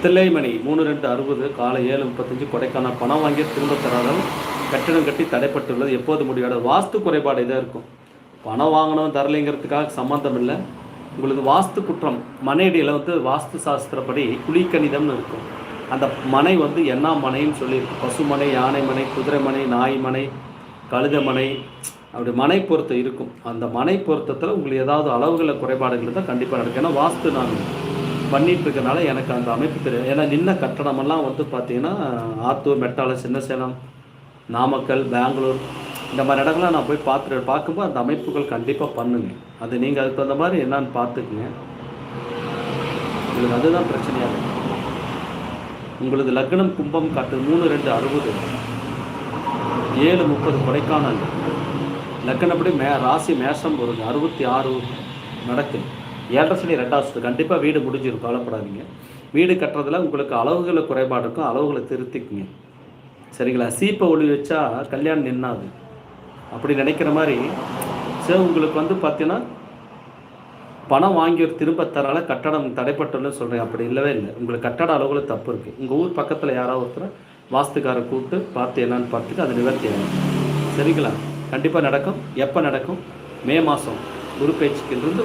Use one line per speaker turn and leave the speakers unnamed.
தில்லைமணி 3260 காலை 7:35 கொடைக்கானல். பணம் வாங்கி திரும்ப தராமல் கட்டிடம் கட்டி தடைப்பட்டுள்ளது. எப்போது முடியாத வாஸ்து குறைபாடு இதாக இருக்கும். பணம் வாங்கணும் தரலைங்கிறதுக்காக சம்மந்தம் இல்லை. உங்களுக்கு வாஸ்து குற்றம். மனையடியில் வாஸ்து சாஸ்திரப்படி குழிக்கணிதம்னு இருக்கும். அந்த மனை என்ன மனைன்னு சொல்லியிருக்கு. பசுமனை, யானை மனை, குதிரை மனை, நாய் மனை, கழுத மனை, அப்படி மனை பொருத்தம் இருக்கும். அந்த மனை பொருத்தத்தில் உங்களுக்கு ஏதாவது அளவுகளை குறைபாடுகள் தான் கண்டிப்பாக நடக்கும். ஏன்னா வாஸ்து நான் பண்ணிகிட்டு இருக்கனால எனக்கு அந்த அமைப்பு தெரியும். ஏன்னா நின்ன கட்டடமெல்லாம் பார்த்தீங்கன்னா ஆத்தூர், மெட்டால, சின்ன சேலம், நாமக்கல், பெங்களூர் இந்த மாதிரி இடங்கள்லாம் நான் போய் பார்க்கும்போது அந்த அமைப்புகள் கண்டிப்பாக பண்ணுங்க. அது நீங்கள் அதுக்கு தகுந்த மாதிரி என்னான்னு பார்த்துக்குங்க. உங்களுக்கு அதுதான் பிரச்சனையாக இருக்கும். உங்களது லக்னம் கும்பம் காட்டு 3260 7:30 கொடைக்கானல். லக்னப்படி ராசி மேஷம் வருங்க. 66 நடக்கு. 7.5 சனி 2வது. கண்டிப்பாக வீடு முடிஞ்சிடும், கவலைப்படாதீங்க. வீடு கட்டுறதுல உங்களுக்கு அளவுகளை குறைபாடு இருக்கும். அளவுகளை திருத்திக்குங்க, சரிங்களா? சீப்பை ஒளி வச்சா கல்யாணம் நின்னாது அப்படி நினைக்கிற மாதிரி. சரி, உங்களுக்கு பார்த்தீங்கன்னா பணம் வாங்கி திரும்ப தரால கட்டடம் தடைப்பட்டுன்னு சொல்கிறேன். அப்படி இல்லவே இல்லை. உங்களுக்கு கட்டட அளவுகளை தப்பு இருக்குது. உங்கள் ஊர் பக்கத்தில் யாராவது ஒருத்தர் வாஸ்துக்காரை கூப்பிட்டு பார்த்து என்னன்னு பார்த்துட்டு அது நிவர்த்தி ஆகும், சரிங்களா? கண்டிப்பாக நடக்கும். எப்போ நடக்கும்? மே மாதம் குரு பேச்சுக்கு இருந்து